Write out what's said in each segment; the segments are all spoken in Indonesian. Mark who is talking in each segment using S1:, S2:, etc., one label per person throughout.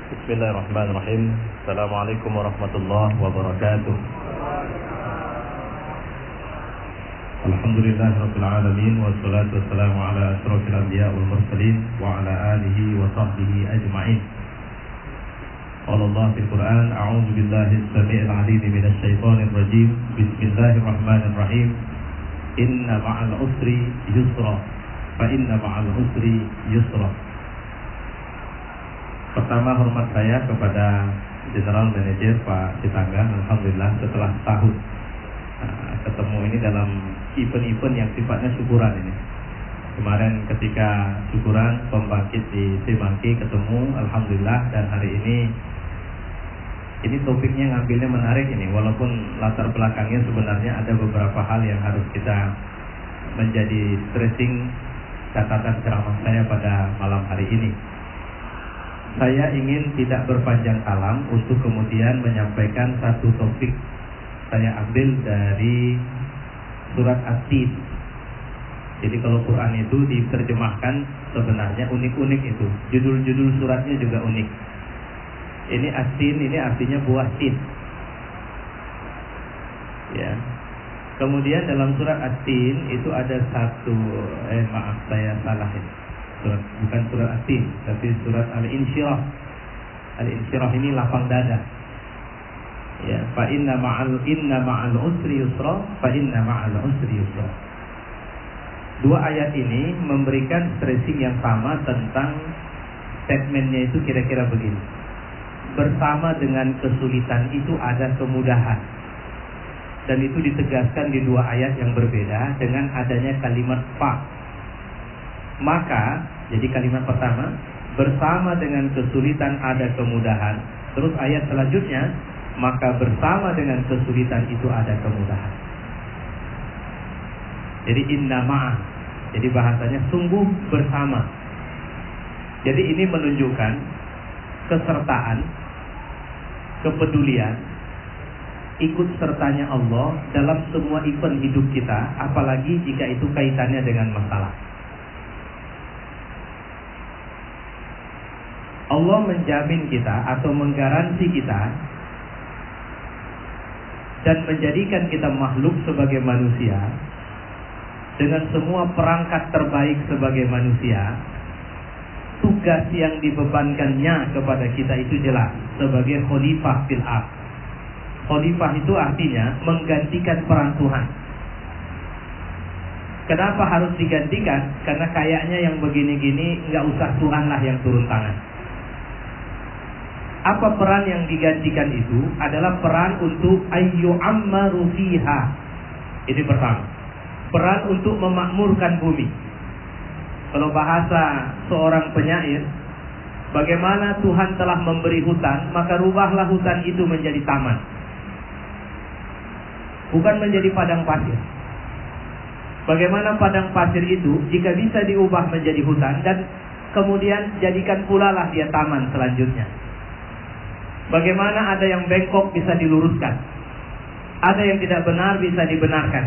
S1: Bismillahirrahmanirrahim. Assalamualaikum warahmatullahi wabarakatuh. Alhamdulillahirabbil alamin wassalatu wassalamu ala asyrofil anbiya wal mursalin wa ala alihi wa sahbihi ajma'in. Qala Allah fil Qur'an, a'udzu billahi as-sami'il 'alim minasy syaithanir rajim. Bismillahirrahmanirrahim. Inna ma'al usri yusra, fa inna ma'al usri yusra. Pertama, hormat saya kepada General Manager Pak Sitanggang. Alhamdulillah setelah tahun ketemu ini dalam event-event yang sifatnya syukuran ini. Kemarin ketika syukuran pembangkit di Semangki ketemu, alhamdulillah, dan hari ini topiknya ngambilnya menarik ini. Walaupun latar belakangnya sebenarnya ada beberapa hal yang harus kita menjadi stressing catatan ceramah saya pada malam hari ini. Saya ingin tidak berpanjang kalam untuk kemudian menyampaikan satu topik. Saya ambil dari surat At-Tin. Jadi kalau Quran itu diterjemahkan sebenarnya unik-unik itu. Judul-judul suratnya juga unik. Ini At-Tin, ini artinya buah tin. Ya. Kemudian dalam surat At-Tin itu ada satu saya salah ini. Bukan surat At-Tin, tapi surat Al-Insyirah. Al-Insyirah ini lapang dada. Ya, fa inna ma'al usri yusra, fa inna ma'al usri yusra. Dua ayat ini memberikan stressing yang sama tentang statementnya itu kira-kira begini. Bersama dengan kesulitan itu ada kemudahan. Dan itu ditegaskan di dua ayat yang berbeda dengan adanya kalimat fa. Maka, jadi kalimat pertama, bersama dengan kesulitan ada kemudahan. Terus ayat selanjutnya, maka bersama dengan kesulitan itu ada kemudahan. Jadi inna ma'a. Jadi bahasanya sungguh bersama. Jadi ini menunjukkan kesertaan, kepedulian, ikut sertanya Allah dalam semua event hidup kita, apalagi jika itu kaitannya dengan masalah. Allah menjamin kita atau menggaransi kita dan menjadikan kita makhluk sebagai manusia dengan semua perangkat terbaik sebagai manusia. Tugas yang dibebankannya kepada kita itu jelas, sebagai khalifah fil ardh. Khalifah itu artinya menggantikan peran Tuhan. Kenapa harus digantikan? Karena kayaknya yang begini-gini nggak usah Tuhanlah yang turun tangan. Apa peran yang digantikan itu? Adalah peran untuk ayyu'ammaru fiha. Ini pertama. Peran untuk memakmurkan bumi. Kalau bahasa seorang penyair, bagaimana Tuhan telah memberi hutan, maka rubahlah hutan itu menjadi taman. Bukan menjadi padang pasir. Bagaimana padang pasir itu jika bisa diubah menjadi hutan, dan kemudian jadikan pula lah dia taman selanjutnya. Bagaimana ada yang bengkok bisa diluruskan, ada yang tidak benar bisa dibenarkan.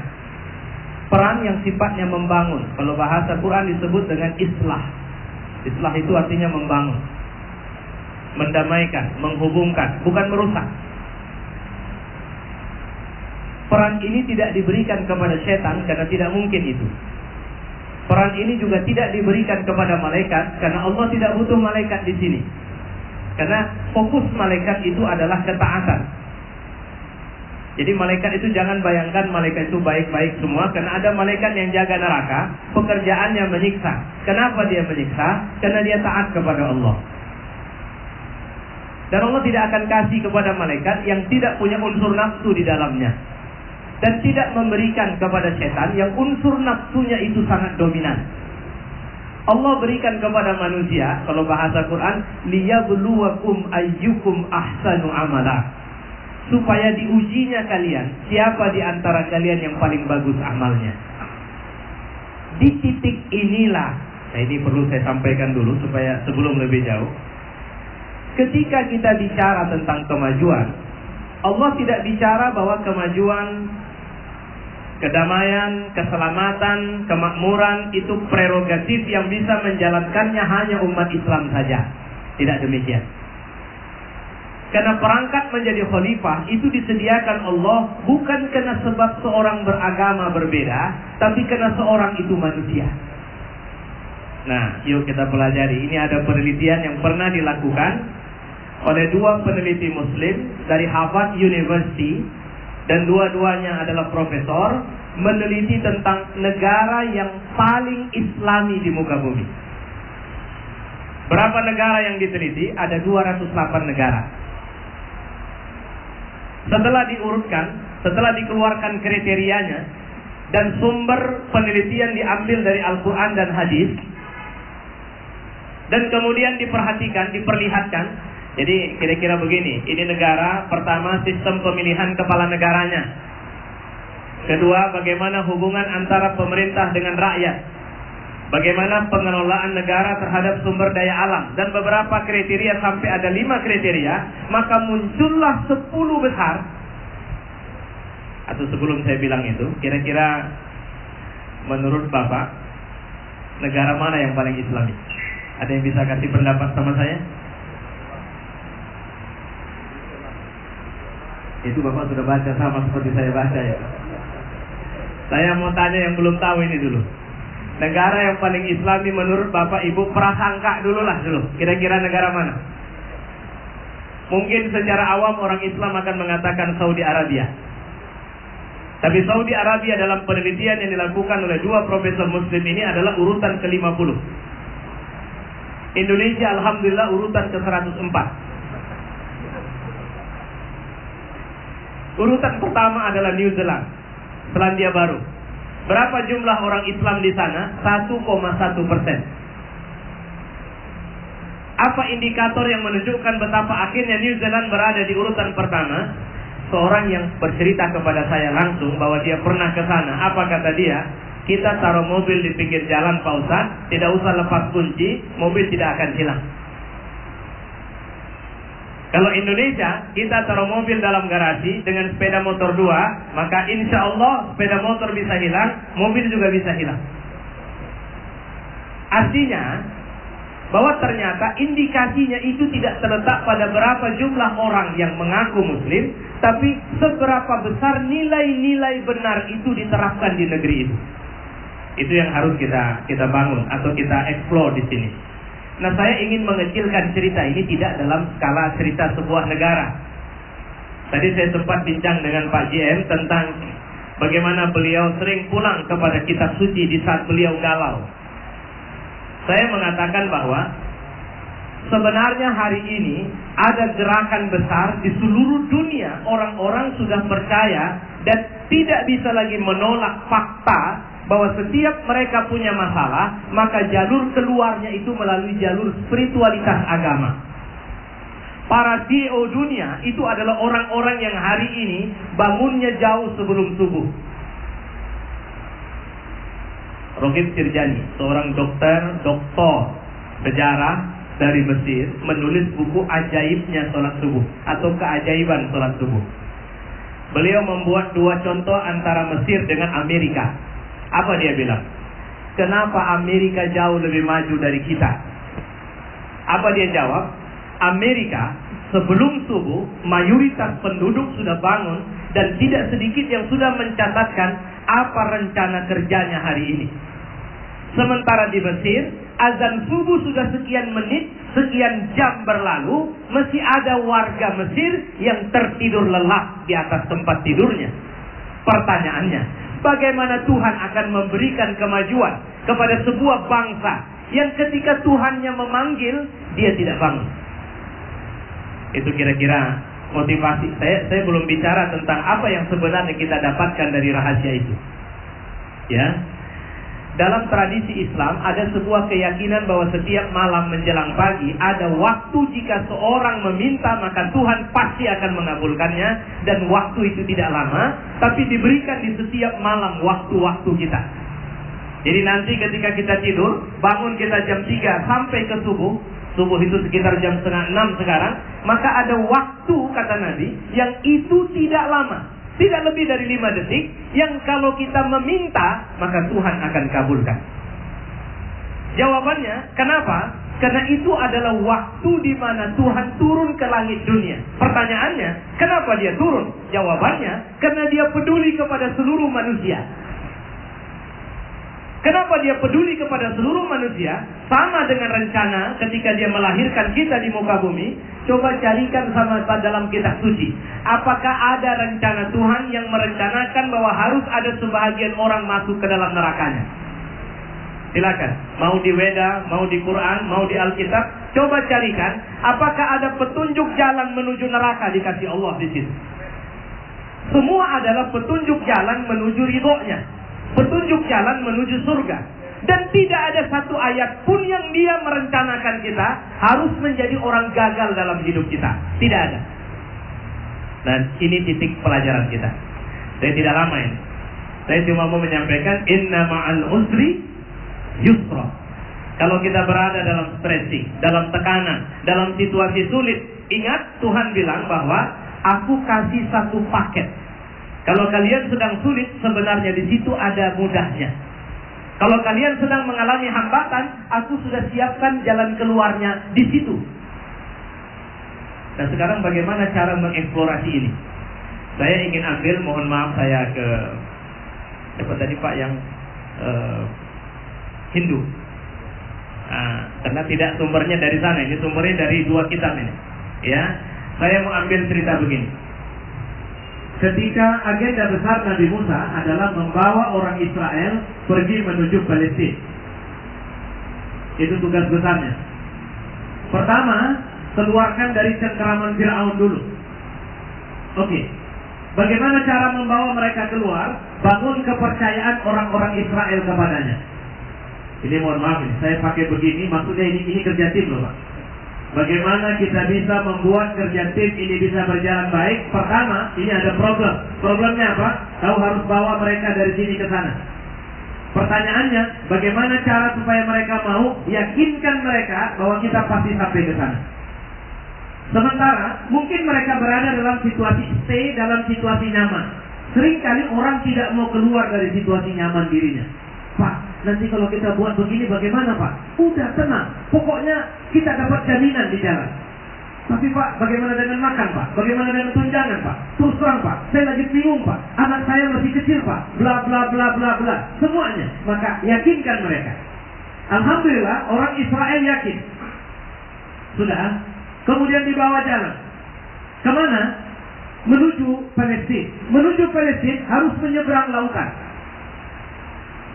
S1: Peran yang sifatnya membangun. Kalau bahasa Quran disebut dengan islah. Islah itu artinya membangun, mendamaikan, menghubungkan, bukan merusak. Peran ini tidak diberikan kepada setan karena tidak mungkin itu. Peran ini juga tidak diberikan kepada malaikat karena Allah tidak butuh malaikat di sini. Karena fokus malaikat itu adalah ketaatan. Jadi malaikat itu jangan bayangkan malaikat itu baik-baik semua, karena ada malaikat yang jaga neraka, pekerjaannya menyiksa. Kenapa dia menyiksa? Karena dia taat kepada Allah. Dan Allah tidak akan kasih kepada malaikat yang tidak punya unsur nafsu di dalamnya. Dan tidak memberikan kepada setan yang unsur nafsunya itu sangat dominan. Allah berikan kepada manusia, kalau bahasa Quran, liyabluwakum ayyukum ahsanu amala. Supaya diujinya kalian, siapa di antara kalian yang paling bagus amalnya. Di titik inilah, ini perlu saya sampaikan dulu supaya sebelum lebih jauh. Ketika kita bicara tentang kemajuan, Allah tidak bicara bahwa kemajuan, kedamaian, keselamatan, kemakmuran itu prerogatif yang bisa menjalankannya hanya umat Islam saja. Tidak demikian. Karena perangkat menjadi khalifah itu disediakan Allah bukan karena sebab seorang beragama berbeda, tapi karena seorang itu manusia. Nah, yuk kita pelajari. Ini ada penelitian yang pernah dilakukan oleh dua peneliti Muslim dari Harvard University, dan dua-duanya adalah profesor, meneliti tentang negara yang paling Islami di muka bumi. Berapa negara yang diteliti? Ada 208 negara. Setelah diurutkan, setelah dikeluarkan kriterianya, dan sumber penelitian diambil dari Al-Quran dan Hadis, dan kemudian diperhatikan, diperlihatkan. Jadi kira-kira begini, ini negara, pertama sistem pemilihan kepala negaranya. Kedua, bagaimana hubungan antara pemerintah dengan rakyat. Bagaimana pengelolaan negara terhadap sumber daya alam. Dan beberapa kriteria, sampai ada 5 kriteria. Maka muncullah 10 besar. Atau sebelum saya bilang itu, kira-kira menurut Bapak, negara mana yang paling Islami? Ada yang bisa kasih pendapat sama saya? Itu Bapak sudah baca sama seperti saya baca ya. Saya mau tanya yang belum tahu ini dulu. Negara yang paling Islami menurut Bapak Ibu, prasangka dulu. Kira-kira negara mana? Mungkin secara awam orang Islam akan mengatakan Saudi Arabia. Tapi Saudi Arabia dalam penelitian yang dilakukan oleh dua profesor Muslim ini adalah urutan ke-50. Indonesia alhamdulillah urutan ke-104. Urutan pertama adalah New Zealand, Selandia Baru. Berapa jumlah orang Islam di sana? 1,1%. Apa indikator yang menunjukkan betapa akhirnya New Zealand berada di urutan pertama? Seorang yang bercerita kepada saya langsung bahwa dia pernah ke sana. Apa kata dia? Kita taruh mobil di pinggir jalan Pak Ustaz, tidak usah lepas kunci, mobil tidak akan hilang. Kalau Indonesia, kita taruh mobil dalam garasi dengan sepeda motor 2, maka insya Allah sepeda motor bisa hilang, mobil juga bisa hilang. Artinya, bahwa ternyata indikasinya itu tidak terletak pada berapa jumlah orang yang mengaku Muslim, tapi seberapa besar nilai-nilai benar itu diterapkan di negeri itu. Itu yang harus kita bangun atau kita explore di sini. Nah, saya ingin mengecilkan cerita ini tidak dalam skala cerita sebuah negara. Tadi saya sempat bincang dengan Pak JM tentang bagaimana beliau sering pulang kepada kitab suci di saat beliau galau. Saya mengatakan bahwa sebenarnya hari ini ada gerakan besar di seluruh dunia. Orang-orang sudah percaya dan tidak bisa lagi menolak fakta bahwa setiap mereka punya masalah, maka jalur keluarnya itu melalui jalur spiritualitas agama. Para CEO dunia itu adalah orang-orang yang hari ini bangunnya jauh sebelum subuh. Rohib Sirjani, seorang doktor sejarah dari Mesir, menulis buku Ajaibnya Sholat Subuh atau Keajaiban Sholat Subuh. Beliau membuat dua contoh antara Mesir dengan Amerika. Apa dia bilang? Kenapa Amerika jauh lebih maju dari kita? Apa dia jawab? Amerika sebelum subuh mayoritas penduduk sudah bangun dan tidak sedikit yang sudah mencatatkan apa rencana kerjanya hari ini. Sementara di Mesir, azan subuh sudah sekian menit, sekian jam berlalu, masih ada warga Mesir yang tertidur lelap di atas tempat tidurnya. Pertanyaannya, bagaimana Tuhan akan memberikan kemajuan kepada sebuah bangsa yang ketika Tuhannya memanggil, dia tidak bangun? Itu kira-kira motivasi. Saya belum bicara tentang apa yang sebenarnya kita dapatkan dari rahasia itu. Ya. Dalam tradisi Islam ada sebuah keyakinan bahwa setiap malam menjelang pagi ada waktu jika seorang meminta maka Tuhan pasti akan mengabulkannya, dan waktu itu tidak lama tapi diberikan di setiap malam waktu-waktu kita. Jadi nanti ketika kita tidur, bangun kita jam 3 sampai ke subuh itu sekitar jam 5:30 sekarang, maka ada waktu kata Nabi yang itu tidak lama, tidak lebih dari 5 detik, yang kalau kita meminta, maka Tuhan akan kabulkan. Jawabannya, kenapa? Karena itu adalah waktu di mana Tuhan turun ke langit dunia. Pertanyaannya, kenapa dia turun? Jawabannya, karena dia peduli kepada seluruh manusia. Kenapa dia peduli kepada seluruh manusia? Sama dengan rencana ketika dia melahirkan kita di muka bumi. Coba carikan sama dalam kitab suci. Apakah ada rencana Tuhan yang merencanakan bahwa harus ada sebahagian orang masuk ke dalam nerakanya? Silakan, mau di Weda, mau di Quran, mau di Alkitab, coba carikan apakah ada petunjuk jalan menuju neraka dikasih Allah di situ. Semua adalah petunjuk jalan menuju ridhonya, petunjuk jalan menuju surga. Dan tidak ada satu ayat pun yang dia merencanakan kita harus menjadi orang gagal dalam hidup kita. Tidak ada. Dan ini titik pelajaran kita. Saya tidak lama ini. Saya cuma mau menyampaikan inna ma'al usri yusra. Kalau kita berada dalam stressing, dalam tekanan, dalam situasi sulit, ingat Tuhan bilang bahwa aku kasih satu paket. Kalau kalian sedang sulit, sebenarnya di situ ada mudahnya. Kalau kalian sedang mengalami hambatan, aku sudah siapkan jalan keluarnya di situ. Dan sekarang bagaimana cara mengeksplorasi ini? Saya ingin ambil, mohon maaf saya ke siapa tadi Pak yang Hindu. Karena tidak sumbernya dari sana, ini sumbernya dari dua kitab ini. Ya, saya mau ambil cerita begini. Ketika agenda besar Nabi Musa adalah membawa orang Israel pergi menuju Palestina. Itu tugas besarnya. Pertama, keluarkan dari cengkeraman Fir'aun dulu. Oke. Bagaimana cara membawa mereka keluar? Bangun kepercayaan orang-orang Israel kepadanya. Ini mohon maaf, saya pakai begini, maksudnya ini kerja tim loh Pak. Bagaimana kita bisa membuat kerja tim ini bisa berjalan baik? Pertama, ini ada problem. Problemnya apa? Kau harus bawa mereka dari sini ke sana. Pertanyaannya, bagaimana cara supaya mereka mau? Yakinkan mereka bahwa kita pasti sampai ke sana. Sementara, mungkin mereka berada dalam situasi stay, dalam situasi nyaman. Seringkali orang tidak mau keluar dari situasi nyaman dirinya. Pak, nanti kalau kita buat begini bagaimana Pak? Udah tenang, pokoknya kita dapat jaminan di jalan. Tapi Pak, bagaimana dengan makan Pak? Bagaimana dengan tunjangan Pak? Terus terang Pak, saya lagi bingung Pak, anak saya masih kecil Pak, bla bla bla bla bla, semuanya. Maka yakinkan mereka. Alhamdulillah orang Israel yakin. Sudah, kemudian dibawa jalan. Kemana? Menuju Palestina. Menuju Palestina harus menyeberang lautan.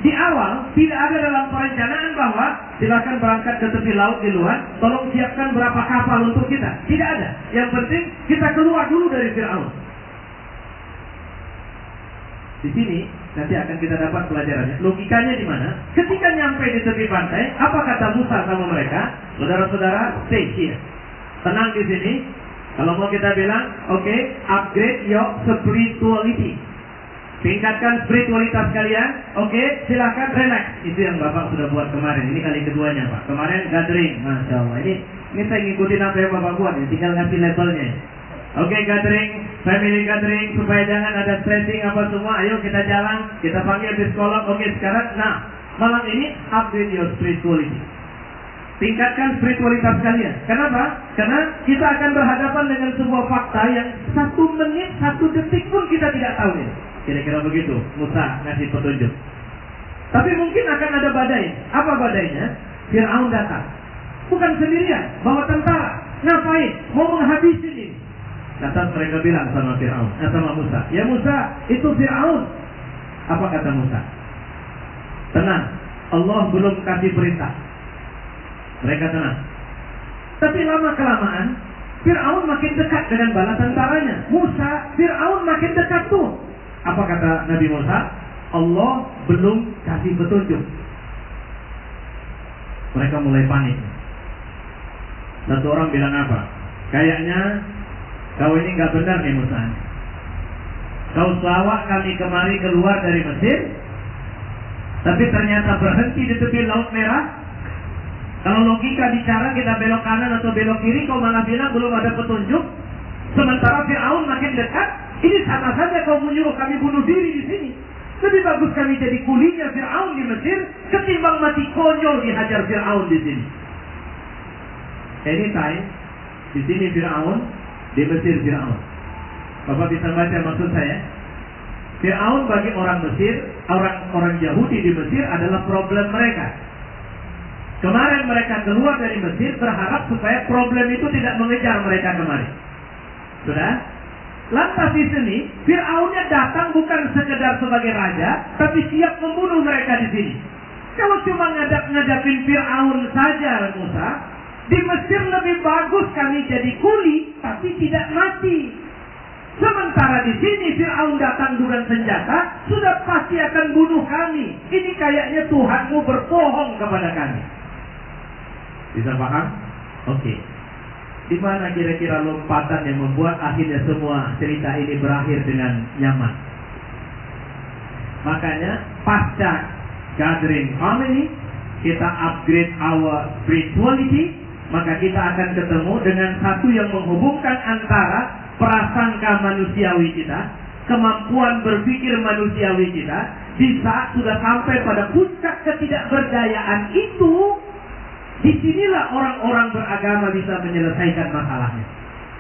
S1: Di awal tidak ada dalam perencanaan bahwa silakan berangkat ke tepi laut di luar, tolong siapkan berapa kapal untuk kita. Tidak ada. Yang penting kita keluar dulu dari Fir'aun. Di sini nanti akan kita dapat pelajarannya. Logikanya di mana? Ketika nyampe di tepi pantai, apa kata Musa sama mereka? Saudara-saudara, stay here. Tenang di sini. Kalau mau kita bilang, oke, upgrade your spirituality. Tingkatkan spiritualitas kalian. Oke, silakan relax. Itu yang Bapak sudah buat kemarin. Ini kali keduanya Pak. Kemarin gathering, Masya Allah. Ini saya ngikutin apa yang Bapak buat ya. Tinggal ngasih labelnya. Oke, gathering, family gathering, supaya jangan ada stressing apa semua. Ayo kita jalan, kita panggil psikolog. Oke, sekarang, nah, malam ini upgrade your spirituality. Tingkatkan spiritualitas kalian. Kenapa? Karena kita akan berhadapan dengan sebuah fakta yang 1 menit, 1 detik pun kita tidak tahu ya. Kira-kira begitu Musa ngasih petunjuk. Tapi mungkin akan ada badai. Apa badainya? Fir'aun datang. Bukan sendirian, bawa tentara. Ngapain? Mau menghabisi ini. Kata mereka bilang sama Fir'aun, sama Musa, ya Musa, itu Fir'aun. Apa kata Musa? Tenang, Allah belum kasih perintah. Mereka tenang. Tapi lama-kelamaan Fir'aun makin dekat dengan bala tentaranya. Musa, Fir'aun makin dekat tuh. Apa kata Nabi Musa? Allah belum kasih petunjuk. Mereka mulai panik. Satu orang bilang apa? Kayaknya kau ini gak benar nih Musa. Kau bawa kami kemari keluar dari Mesir, tapi ternyata berhenti di tepi Laut Merah. Kalau logika bicara kita belok kanan atau belok kiri, kau malah bilang belum ada petunjuk. Sementara Fir'aun makin dekat. Ini sama saja kau menyuruh kami bunuh diri di sini. Lebih bagus kami jadi kulinya Fir'aun di Mesir ketimbang mati konyol dihajar Fir'aun di sini. anytime. Di sini Fir'aun, di Mesir Fir'aun. Bapak bisa baca maksud saya? Fir'aun bagi orang Mesir, orang Yahudi di Mesir adalah problem mereka. Kemarin mereka keluar dari Mesir berharap supaya problem itu tidak mengejar mereka kemarin. Sudah? Lantas di sini, Fir'aunnya datang bukan sekedar sebagai raja, tapi siap membunuh mereka di sini. Kalau cuma ngadapin Fir'aun saja, Musa, di Mesir lebih bagus kami jadi kuli, tapi tidak mati. Sementara di sini Fir'aun datang dengan senjata, sudah pasti akan bunuh kami. Ini kayaknya Tuhanmu berbohong kepada kami. Bisa paham? Oke. Di mana kira-kira lompatan yang membuat akhirnya semua cerita ini berakhir dengan nyaman? Makanya pasca gathering harmony, kita upgrade our spirituality, maka kita akan ketemu dengan satu yang menghubungkan antara prasangka manusiawi kita, kemampuan berpikir manusiawi kita. Di saat sudah sampai pada puncak ketidakberdayaan itu, disinilah orang-orang beragama bisa menyelesaikan masalahnya.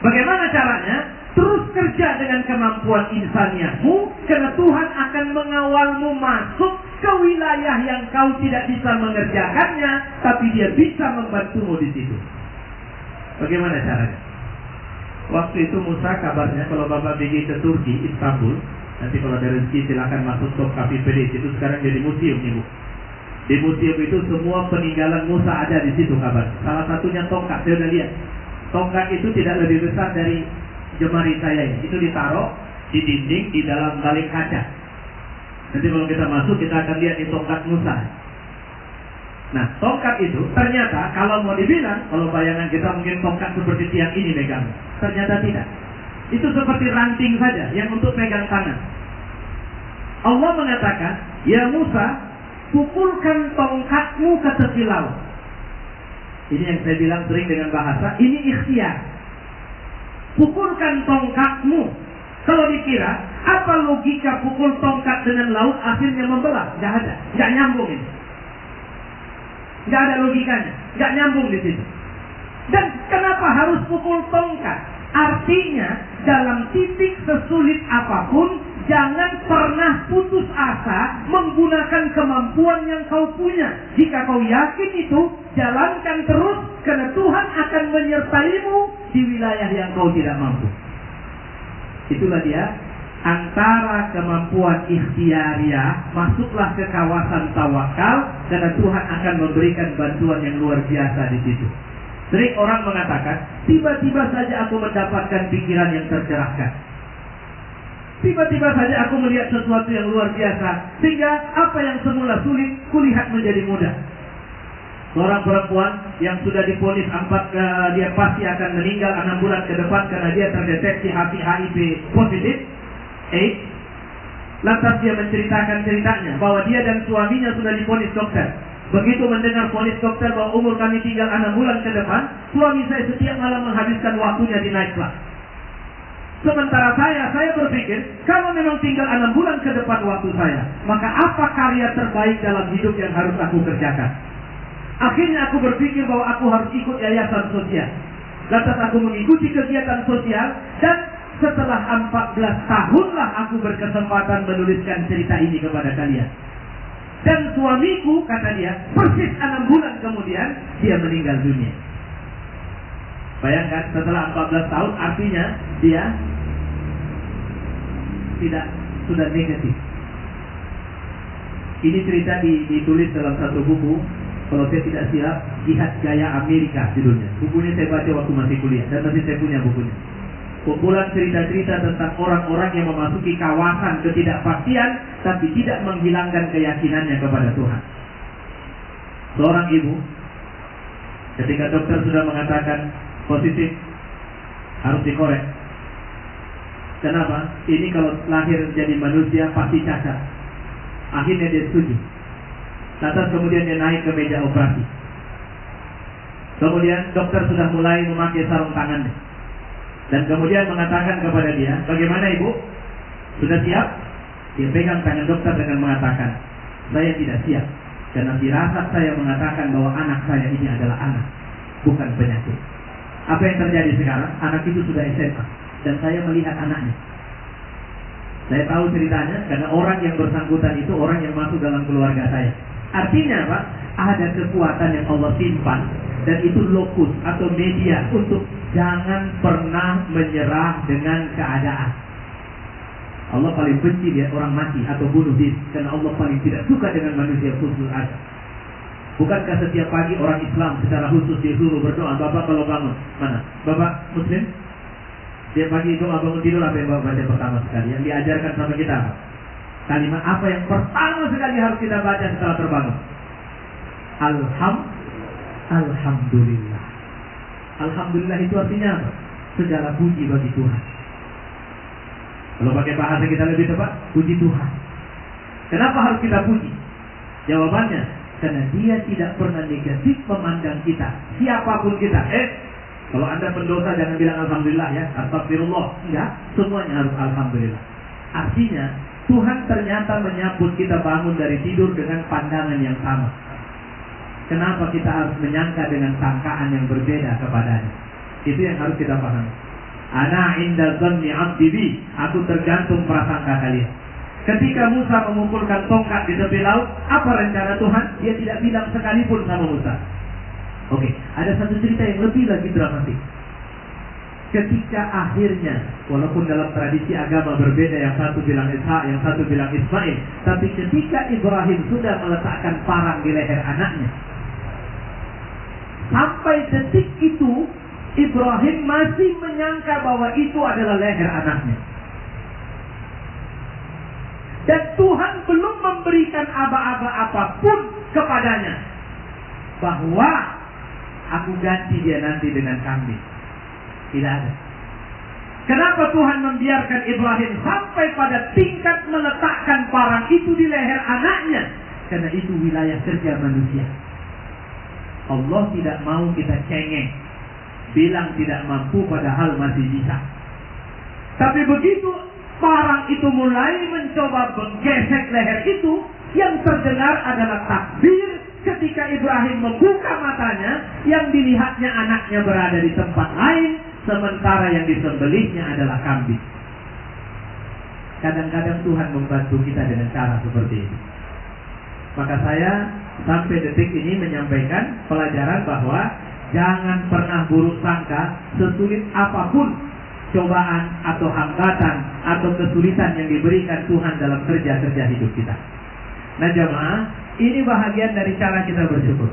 S1: Bagaimana caranya? Terus kerja dengan kemampuan insaniahmu, karena Tuhan akan mengawalmu masuk ke wilayah yang kau tidak bisa mengerjakannya, tapi Dia bisa membantumu di situ. Bagaimana caranya? Waktu itu Musa kabarnya kalau Bapak pergi ke Turki, Istanbul, nanti kalau ada rezeki silakan masuk Topkapi Pelis, itu sekarang jadi museum nih Bu. Di museum itu semua peninggalan Musa ada di situ kabar. Salah satunya tongkat, saya udah lihat. Tongkat itu tidak lebih besar dari jemari saya ini. Itu ditaruh di dinding di dalam balik kaca. Nanti kalau kita masuk kita akan lihat di tongkat Musa. Nah, tongkat itu ternyata kalau mau dibilang, kalau bayangan kita mungkin tongkat seperti tiang ini megang. Ternyata tidak. Itu seperti ranting saja yang untuk pegang tangan. Allah mengatakan, "Ya Musa, pukulkan tongkatmu ke tepi laut." Ini yang saya bilang sering dengan bahasa, ini ikhtiar. Pukulkan tongkatmu. Kalau dikira, apa logika pukul tongkat dengan laut akhirnya membelah? Nggak ada, nggak nyambung ini. Nggak ada logikanya, nggak nyambung di situ. Dan kenapa harus pukul tongkat? Artinya, dalam titik sesulit apapun, jangan pernah putus asa menggunakan kemampuan yang kau punya. Jika kau yakin itu, jalankan terus, karena Tuhan akan menyertaimu di wilayah yang kau tidak mampu. Itulah dia, antara kemampuan ikhtiariah, masuklah ke kawasan tawakal, karena Tuhan akan memberikan bantuan yang luar biasa di situ. Sering orang mengatakan, tiba-tiba saja aku mendapatkan pikiran yang tercerahkan. Tiba-tiba saja aku melihat sesuatu yang luar biasa, sehingga apa yang semula sulit, kulihat menjadi mudah. Seorang perempuan yang sudah divonis dia pasti akan meninggal 6 bulan ke depan karena dia terdeteksi HIV positif, AIDS. Lantas dia menceritakan ceritanya bahwa dia dan suaminya sudah divonis dokter. Begitu mendengar vonis dokter bahwa umur kami tinggal 6 bulan ke depan, suami saya setiap malam menghabiskan waktunya di nightclub. Sementara saya berpikir, kalau memang tinggal 6 bulan ke depan waktu saya, maka apa karya terbaik dalam hidup yang harus aku kerjakan? Akhirnya aku berpikir bahwa aku harus ikut yayasan sosial. Lantas aku mengikuti kegiatan sosial, dan setelah 14 tahunlah aku berkesempatan menuliskan cerita ini kepada kalian. Dan suamiku, kata dia, persis 6 bulan kemudian dia meninggal dunia. Bayangkan, setelah 14 tahun artinya dia sudah negatif. Ini cerita ditulis dalam satu buku. Kalau saya tidak silap, Jihad Gaya Amerika judulnya. Bukunya saya baca waktu masih kuliah, dan masih saya punya bukunya. Kumpulan cerita-cerita tentang orang-orang yang memasuki kawasan ketidakpastian, tapi tidak menghilangkan keyakinannya kepada Tuhan. Seorang ibu, ketika dokter sudah mengatakan positif, harus dikorek. Kenapa? Ini kalau lahir jadi manusia pasti cacat. Akhirnya dia setuju. Lantas kemudian dia naik ke meja operasi. Kemudian dokter sudah mulai memakai sarung tangannya. Dan kemudian mengatakan kepada dia, bagaimana ibu? Sudah siap? Dia pegang tangan dokter dengan mengatakan, saya tidak siap. Karena firasat saya mengatakan bahwa anak saya ini adalah anak, bukan penyakit.
S2: Apa yang terjadi sekarang? Anak itu sudah SMA dan saya melihat anaknya. Saya tahu ceritanya karena orang yang bersangkutan itu orang yang masuk dalam keluarga saya. Artinya apa? Ada kekuatan yang Allah simpan dan itu lokus atau media untuk jangan pernah menyerah dengan keadaan. Allah paling benci lihat orang mati atau bunuh diri karena Allah paling tidak suka dengan manusia khusus ada. Bukankah setiap pagi orang Islam secara khusus disuruh berdoa? Bapak kalau bangun, mana? Bapak Muslim? Setiap pagi doa bangun tidur apa yang Bapak baca pertama sekali? Yang diajarkan sama kita apa? Kalimat apa yang pertama sekali harus kita baca setelah terbangun? Alhamdulillah. Alhamdulillah itu artinya apa? Segala puji bagi Tuhan. Kalau pakai bahasa kita lebih tepat, puji Tuhan. Kenapa harus kita puji? Jawabannya, karena Dia tidak pernah negatif memandang kita, siapapun kita. Kalau Anda pendosa jangan bilang alhamdulillah ya, astagfirullah. Enggak, semuanya harus alhamdulillah. Artinya, Tuhan ternyata menyambut kita bangun dari tidur dengan pandangan yang sama. Kenapa kita harus menyangka dengan sangkaan yang berbeda kepadanya? Itu yang harus kita pahami. Ana inda dhanni 'abdi bi, aku tergantung prasangka kalian. Ketika Musa mengumpulkan tongkat di tepi laut, apa rencana Tuhan? Dia tidak bilang sekalipun sama Musa. Oke, ada satu cerita yang lebih lagi dramatik. Ketika akhirnya, walaupun dalam tradisi agama berbeda, yang satu bilang Ishak, yang satu bilang Ismail, tapi ketika Ibrahim sudah meletakkan parang di leher anaknya, sampai detik itu Ibrahim masih menyangka bahwa itu adalah leher anaknya. Dan Tuhan belum memberikan aba-aba apapun kepadanya. Bahwa aku ganti dia nanti dengan kambing. Tidak ada. Kenapa Tuhan membiarkan Ibrahim sampai pada tingkat meletakkan parang itu di leher anaknya? Karena itu wilayah kerja manusia. Allah tidak mau kita cengeng, bilang tidak mampu padahal masih bisa. Tapi begitu parang itu mulai mencoba menggesek leher itu, yang terdengar adalah takbir ketika Ibrahim membuka matanya, yang dilihatnya anaknya berada di tempat lain, sementara yang disembelihnya adalah kambing. Kadang-kadang Tuhan membantu kita dengan cara seperti ini. Maka saya sampai detik ini menyampaikan pelajaran bahwa jangan pernah buruk sangka, sesulit apapun cobaan atau hambatan atau kesulitan yang diberikan Tuhan dalam kerja-kerja hidup kita. Nah jemaah, ini bahagian dari cara kita bersyukur.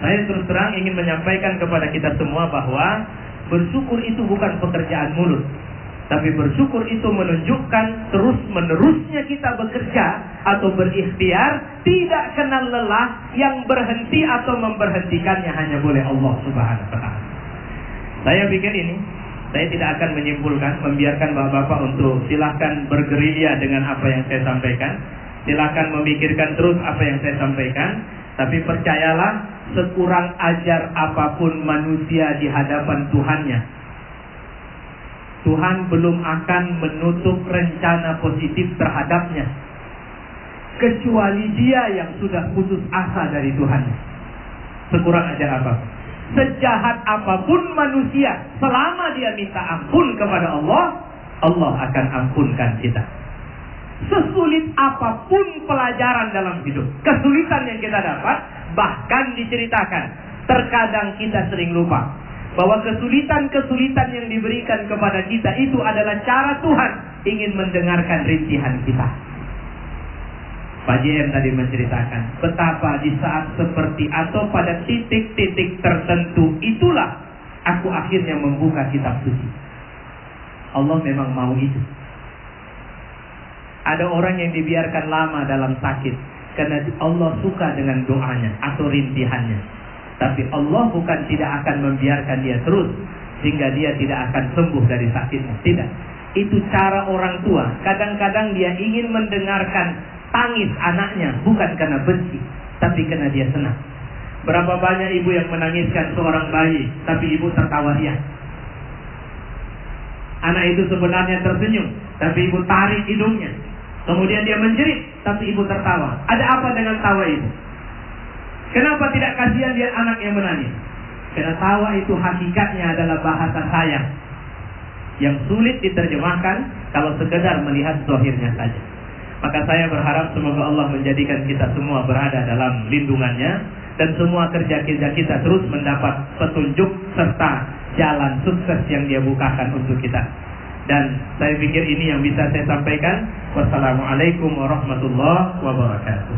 S2: Saya terus terang ingin menyampaikan kepada kita semua bahwa bersyukur itu bukan pekerjaan mulut, tapi bersyukur itu menunjukkan terus-menerusnya kita bekerja atau berikhtiar, tidak kenal lelah, yang berhenti atau memberhentikannya hanya boleh Allah Subhanahu wa ta'ala. Saya pikir ini, saya tidak akan menyimpulkan, membiarkan bapak-bapak untuk silahkan bergerilya dengan apa yang saya sampaikan. Silahkan memikirkan terus apa yang saya sampaikan. Tapi percayalah, sekurang ajar apapun manusia di hadapan Tuhannya, Tuhan belum akan menutup rencana positif terhadapnya, kecuali dia yang sudah putus asa dari Tuhan. Sekurang ajar apapun, sejahat apapun manusia, selama dia minta ampun kepada Allah, Allah akan ampunkan kita. Sesulit apapun pelajaran dalam hidup, kesulitan yang kita dapat, bahkan diceritakan, terkadang kita sering lupa bahwa kesulitan-kesulitan yang diberikan kepada kita itu adalah cara Tuhan ingin mendengarkan rintihan kita. Pak JM tadi menceritakan betapa di saat seperti atau pada titik-titik tertentu itulah aku akhirnya membuka kitab suci. Allah memang mau itu. Ada orang yang dibiarkan lama dalam sakit karena Allah suka dengan doanya atau rintihannya. Tapi Allah bukan tidak akan membiarkan dia terus sehingga dia tidak akan sembuh dari sakitnya. Tidak. Itu cara orang tua. Kadang-kadang dia ingin mendengarkan tangis anaknya bukan karena benci, tapi karena dia senang. Berapa banyak ibu yang menangiskan seorang bayi, tapi ibu tertawa riang. Anak itu sebenarnya tersenyum, tapi ibu tarik hidungnya. Kemudian dia menjerit, tapi ibu tertawa. Ada apa dengan tawa ibu? Kenapa tidak kasihan lihat anak yang menangis?
S1: Karena tawa itu hakikatnya adalah bahasa sayang yang sulit diterjemahkan kalau sekedar melihat zahirnya saja. Maka saya berharap semoga Allah menjadikan kita semua berada dalam lindungannya, dan semua kerja-kerja kita terus mendapat petunjuk serta jalan sukses yang Dia bukakan untuk kita. Dan saya pikir ini yang bisa saya sampaikan. Wassalamualaikum warahmatullahi wabarakatuh.